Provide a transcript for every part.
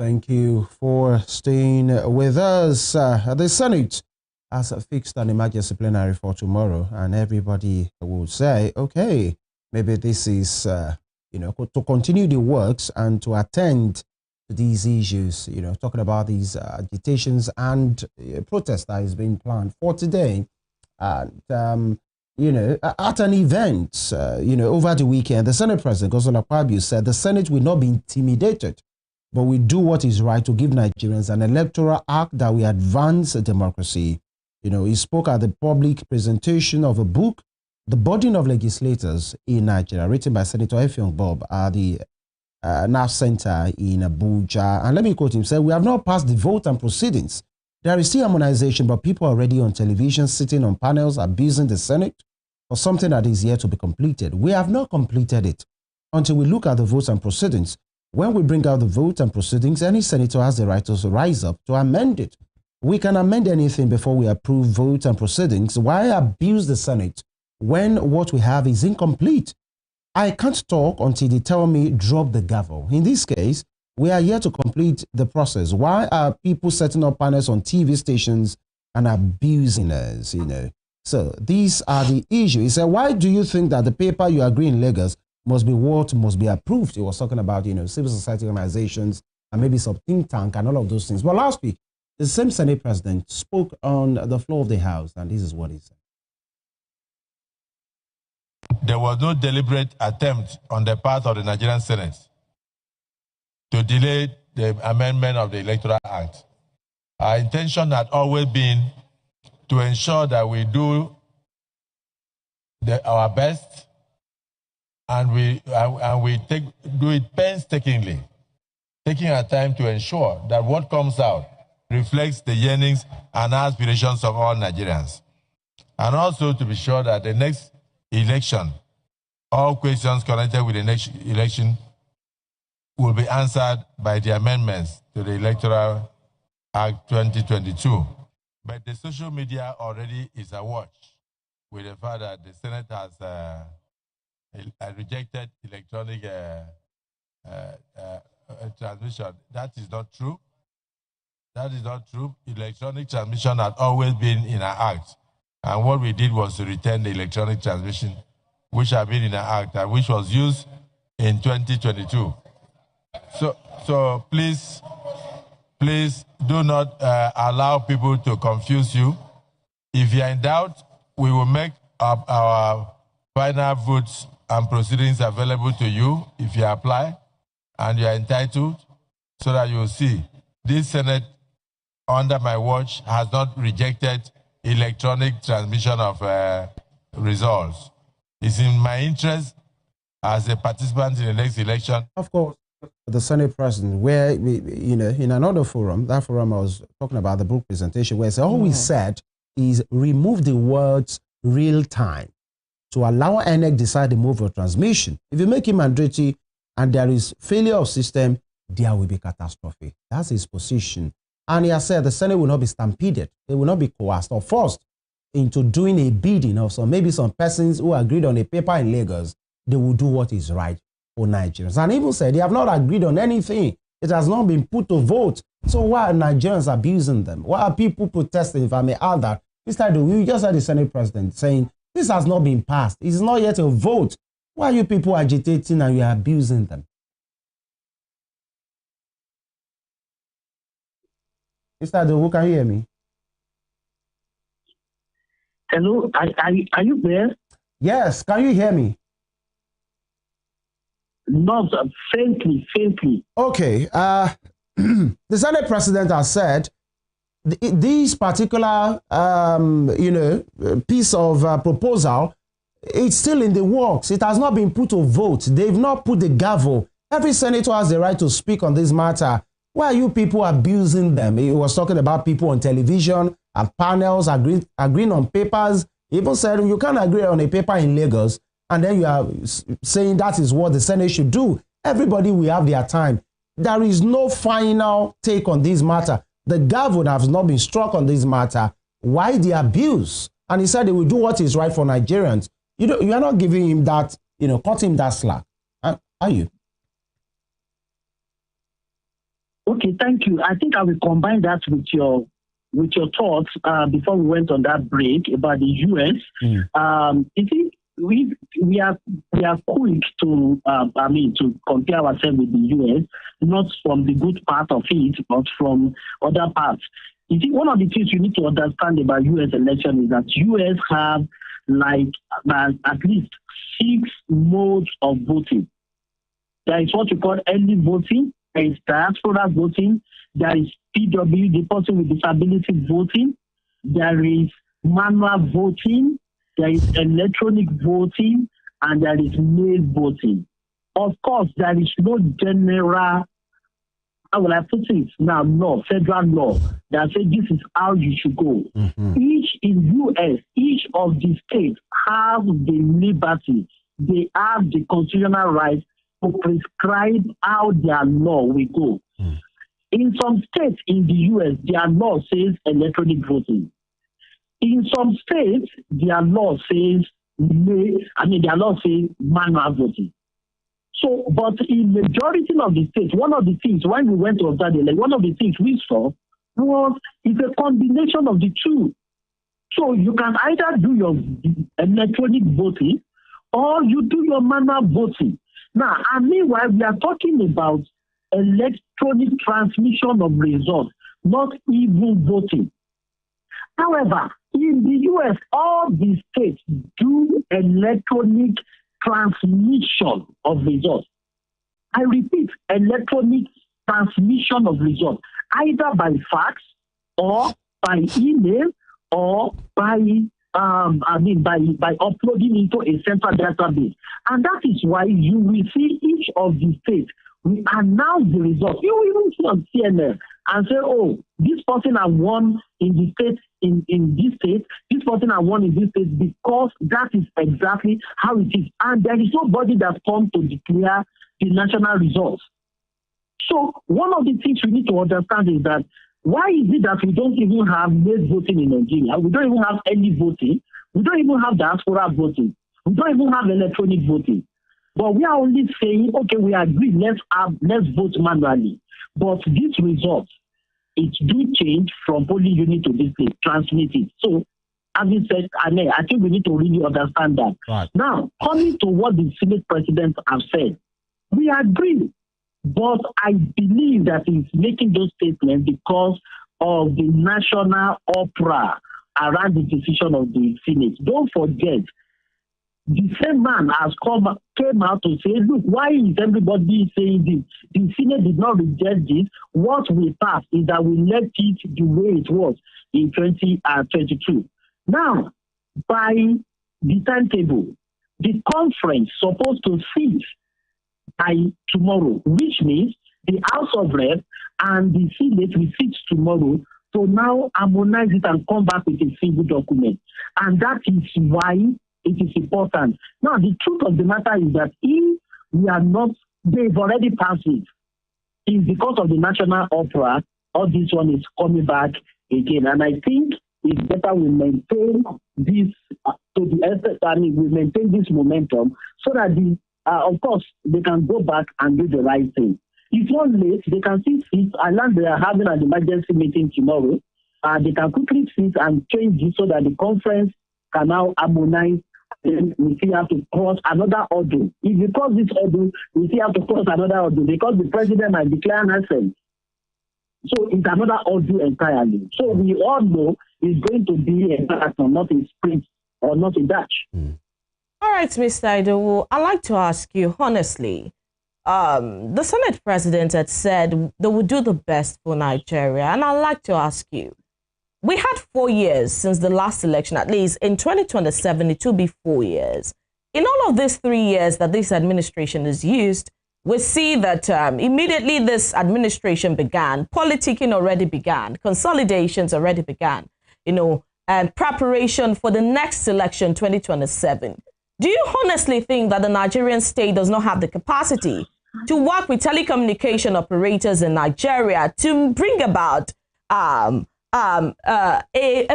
Thank you for staying with us. The Senate has fixed an emergency plenary for tomorrow, and everybody will say, okay, maybe this is, to continue the works and to attend to these issues, talking about these agitations and protests that is being planned for today. And, at an event, over the weekend, the Senate President, Godswill Akpabio, said the Senate will not be intimidated, but we do what is right to give Nigerians an electoral act that will advance democracy. He spoke at the public presentation of a book, The Burden of Legislators in Nigeria, written by Senator Effiong Bob at the NAF Center in Abuja. And let me quote him, said, "We have not passed the vote and proceedings. There is still harmonization, but people are already on television, sitting on panels, abusing the Senate for something that is yet to be completed. We have not completed it until we look at the votes and proceedings. When we bring out the vote and proceedings, any senator has the right to rise up to amend it. We can amend anything before we approve votes and proceedings. Why abuse the Senate when what we have is incomplete? I can't talk until they tell me drop the gavel. In this case, we are here to complete the process. Why are people setting up panels on TV stations and abusing us, So these are the issues." He said, "Why do you think that the paper you agree in Lagos must be what must be approved?" He was talking about, civil society organizations and maybe some think tank and all of those things. But last week, the same Senate President spoke on the floor of the House, and this is what he said. There was no deliberate attempt on the part of the Nigerian Senate to delay the amendment of the Electoral Act. Our intention had always been to ensure that we do our best and we do it painstakingly, taking our time to ensure that what comes out reflects the yearnings and aspirations of all Nigerians. And also to be sure that the next election, all questions connected with the next election will be answered by the amendments to the Electoral Act 2022. But the social media already is awash with the fact that the Senate has rejected electronic transmission. That is not true. That is not true. Electronic transmission had always been in our act. And what we did was to return the electronic transmission, which had been in our act, and which was used in 2022. So please do not allow people to confuse you. If you are in doubt, we will make up our final votes and proceedings available to you if you apply and you are entitled, so that you will see this Senate under my watch has not rejected electronic transmission of results. It's in my interest as a participant in the next election. Of course, the Senate President, where we, in another forum, that forum I was talking about the book presentation, where all we said is remove the words real time to allow INEC decide the mode of transmission. If you make it mandatory and there is failure of system, there will be catastrophe. That's his position. And he has said the Senate will not be stampeded. They will not be coerced or forced into doing a bidding of maybe some persons who agreed on a paper in Lagos. They will do what is right for Nigerians. And even said they have not agreed on anything. It has not been put to vote. So why are Nigerians abusing them? Why are people protesting, if I may add that? We just had the Senate President saying, this has not been passed. It's not yet a vote. Why are you people agitating and you are abusing them? Mr. Adowu, can you hear me? Hello, are you there? Yes, can you hear me? Not faintly. Okay. The Senate President has said this particular, piece of proposal, it's still in the works. It has not been put to vote. They've not put the gavel. Every senator has the right to speak on this matter. Why are you people abusing them? He was talking about people on television and panels agreeing on papers. He even said you can't agree on a paper in Lagos, and then you are saying that is what the Senate should do. Everybody will have their time. There is no final take on this matter. The gavel has not been struck on this matter. Why the abuse? And he said he will do what is right for Nigerians. You are not giving him that, cut him that slack. Are you? Okay, thank you. I think I will combine that with your thoughts before we went on that break about the US. You see, we are quick to to compare ourselves with the US, not from the good part of it, but from other parts. You see, one of the things you need to understand about US election is that US have at least 6 modes of voting. There is what you call early voting, there is diaspora voting, there is PW, the person with disability voting, there is manual voting, there is electronic voting, and there is mail voting. Of course, there is no general, how will I put it now, law, federal law, that says this is how you should go. Each in US, each of the states have the liberty, they have the constitutional right to prescribe how their law will go. In some states in the US, their law says electronic voting. In some states, their law says manual voting. So, but in majority of the states, one of the things when we went to observe one of the things we saw was it's a combination of the two. So you can either do your electronic voting or you do your manual voting. Now, and meanwhile, we are talking about electronic transmission of results, not even voting. However, in the US, all the states do electronic transmission of results. I repeat, electronic transmission of results, either by fax or by email or by uploading into a central database. And that is why you will see each of the states we announce the results. You will even see on CNN and say, oh, this person has won in the state, in this state, this person has won in this state, because that is exactly how it is. And there is nobody that comes to declare the national results. So one of the things we need to understand is that why is it that we don't even have mail voting in Nigeria? We don't even have early voting. We don't even have diaspora voting. We don't even have electronic voting. But we are only saying, okay, we agree, let's vote manually. But these results, it do change from polling unit to district, transmit it. So, having said, I think we need to really understand that. Right. Now, coming to what the Senate president have said, we agree. But I believe that he's making those statements because of the national uproar around the decision of the Senate. Don't forget, the same man has came out to say, look, why is everybody saying this? The Senate did not reject this. What we passed is that we left it the way it was in 2022. Now, by the timetable, the conference supposed to sit by tomorrow, which means the House of Reps and the Senate will sit tomorrow to now harmonize it and come back with a single document. And that is why it is important. Now, the truth of the matter is that if we are not, they've already passed it. It's because of the national uproar, all this one is coming back again. And I think it's better we maintain this to the extent, we maintain this momentum so that of course, they can go back and do the right thing. If not late, they can see seats. I learned they are having an emergency meeting tomorrow. They can quickly sit and change it so that the conference can now harmonize. Then we still have to cross another order. If we cross this order, we still have to cross another order because the president might declare an assent. So it's another order entirely. So we all know it's going to be a marathon, not a sprint or not a dash. All right, Mr. Idowu, I'd like to ask you honestly, the Senate president had said they would do the best for Nigeria. And I'd like to ask you, we had 4 years since the last election, at least in 2027, it will be 4 years. In all of these 3 years that this administration is used, we see that immediately this administration began, politicking already began, consolidations already began, and preparation for the next election, 2027. Do you honestly think that the Nigerian state does not have the capacity to work with telecommunication operators in Nigeria to bring about a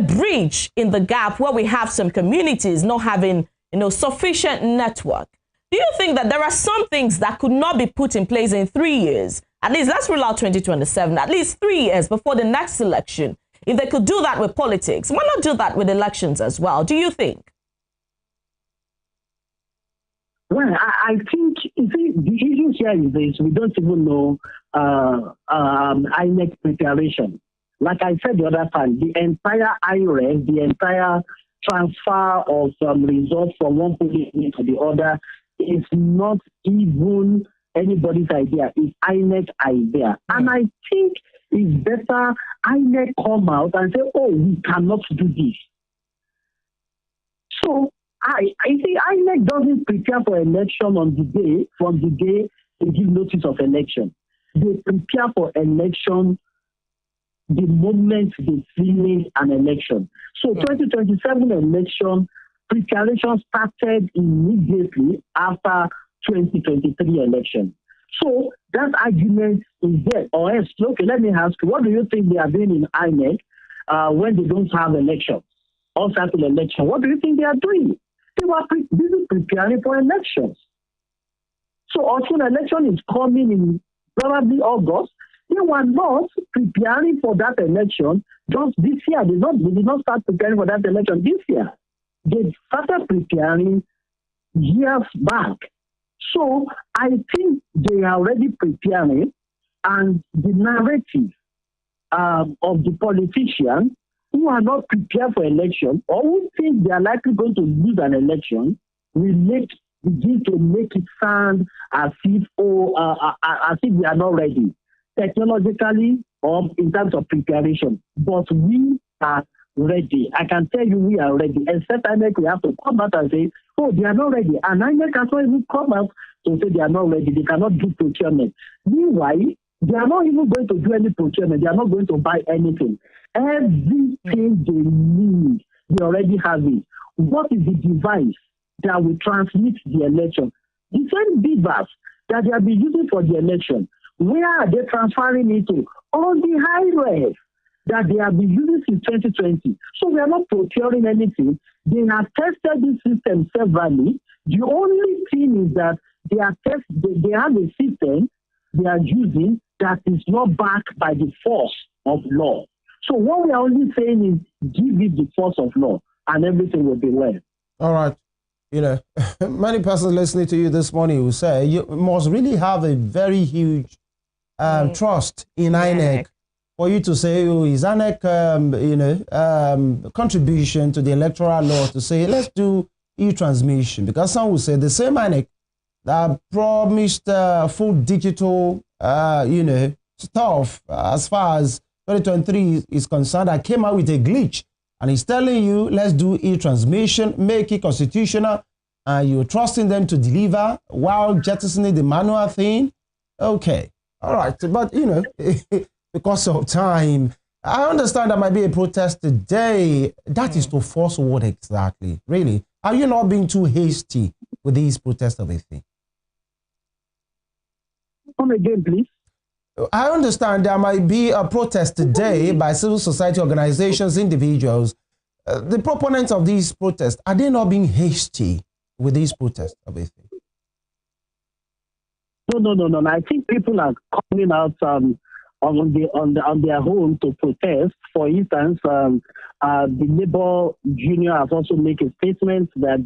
bridge in the gap where we have some communities not having sufficient network? Do you think that there are some things that could not be put in place in 3 years At least let's rule out 2027, at least 3 years before the next election. If they could do that with politics, why not do that with elections as well? Do you think? Well, I think, you see, the issue here is this: we don't even know INEC preparation. Like I said the other time, the entire IREF, the entire transfer of results from one polling unit to the other is not even anybody's idea. It's INEC idea. And I think it's better INEC come out and say, oh, we cannot do this. So I think INEC doesn't prepare for election on the day, from the day they give notice of election. They prepare for election the moment they finish an election. So 2027 election preparation started immediately after 2023 election. So that argument is there. Or else, okay, let me ask you, what do you think they are doing in INEC when they don't have elections? Or cycle election? What do you think they are doing? They were busy preparing for elections. So also the election is coming in probably August. They were not preparing for that election just this year. They did not start preparing for that election this year. They started preparing years back. So I think they are already preparing, and the narrative of the politicians who are not prepared for election or who think they are likely going to lose an election will begin to make it sound as if they are not ready, technologically or in terms of preparation. But we are ready. I can tell you we are ready. Except INEC, we have to come out and say, oh, they are not ready. And INEC has not even come out to say they are not ready. They cannot do procurement. Meanwhile, they are not even going to do any procurement. They are not going to buy anything. Everything they need, they already have it. What is the device that will transmit the election? The same device that they have been using for the election, where are they transferring it to? On the high ref that they have been using since 2020. So we are not procuring anything. They have tested this system severally. The only thing is that they have a system they are using that is not backed by the force of law. So what we are only saying is give it the force of law and everything will be well. All right. You know, many persons listening to you this morning will say you must really have a very huge trust in INEC for you to say, oh, is INEC, contribution to the electoral law to say, let's do e-transmission. Because some will say the same INEC that promised full digital, stuff as far as 2023 is concerned, that came out with a glitch. And he's telling you, let's do e-transmission, make it constitutional, and you're trusting them to deliver while jettisoning the manual thing. Okay. All right. But, because of time, I understand there might be a protest today. That is to force what exactly? Really? Are you not being too hasty with these protests of a thing? Come again, please. I understand there might be a protest today by civil society organizations, individuals. The proponents of these protests, are they not being hasty with these protests of a thing? No. I think people are coming out on their own to protest. For instance, the Labour Union has also made a statement that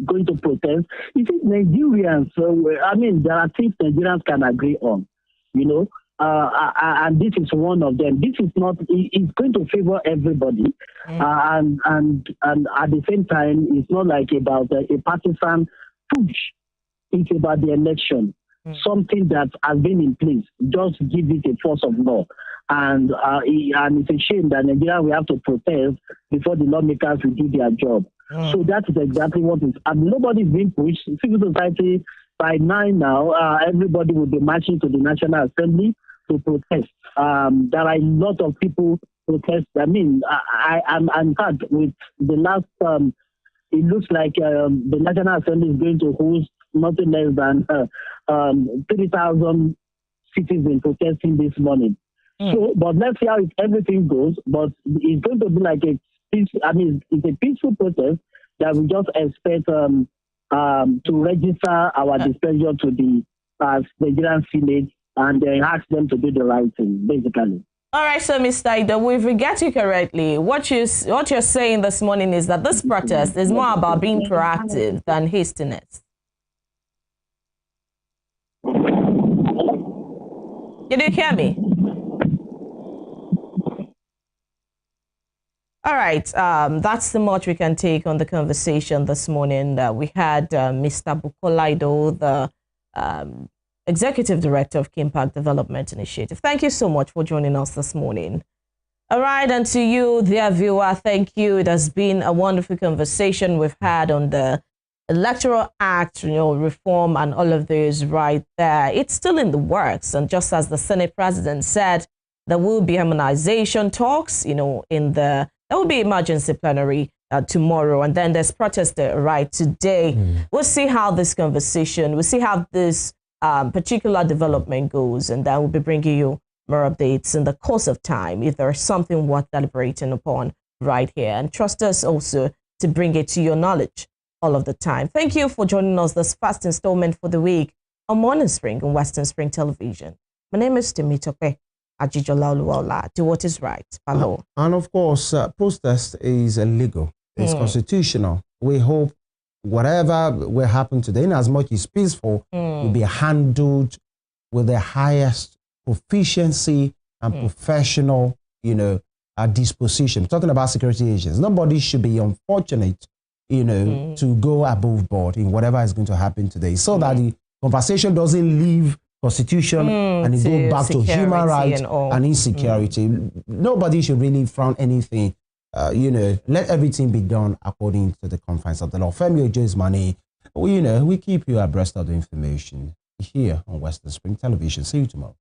going to protest. You see, Nigerians, there are things Nigerians can agree on, and this is one of them. This is not, it's going to favor everybody. And at the same time, it's not like about a partisan push. It's about the election. Something that has been in place, just give it a force of law. And it's a shame that Nigeria will have to protest before the lawmakers will do their job. So that is exactly what is. And nobody is being pushed. Civil society, by 9 now, everybody will be marching to the National Assembly to protest. There are a lot of people protest. I'm in fact, with the last, it looks like the National Assembly is going to host nothing less than 3,000 citizens protesting this morning. So, but let's see how everything goes. But it's going to be like it's a peaceful protest that we just expect to register our displeasure to the Nigerian Senate and ask them to do the right thing, basically. All right, so Mr. Ido, if we get you correctly, what you're saying this morning is that this protest is more about being proactive than hastiness. Did you hear me? All right, that's the much we can take on the conversation this morning. We had Mr. Bukola Ido, the Executive Director of Kimpact Development Initiative. Thank you so much for joining us this morning. All right, and to you, dear viewer, thank you. It has been a wonderful conversation we've had on the Electoral Act, reform and all of those right there. It's still in the works, and just as the Senate President said, there will be harmonization talks, there will be emergency plenary tomorrow, and then there's protest right today. We'll see how this conversation, we'll see how this particular development goes, and then we'll be bringing you more updates in the course of time if there is something worth deliberating upon right here. And trust us also to bring it to your knowledge all of the time. Thank you for joining us this first installment for the week on Morning Spring on Western Spring Television. My name is Temitope Ajijola Oluwola. Do what is right. Hello. And of course, protest is illegal. It's constitutional. We hope whatever will happen today, in as much as peaceful, will be handled with the highest proficiency and professional, disposition. Talking about security agents, nobody should be unfortunate, to go above board in whatever is going to happen today, so that the conversation doesn't leave constitution and it go back to human rights and insecurity. Nobody should really frown anything. Let everything be done according to the confines of the law. Femi Ojo is my name. We keep you abreast of the information here on Western Spring Television. See you tomorrow.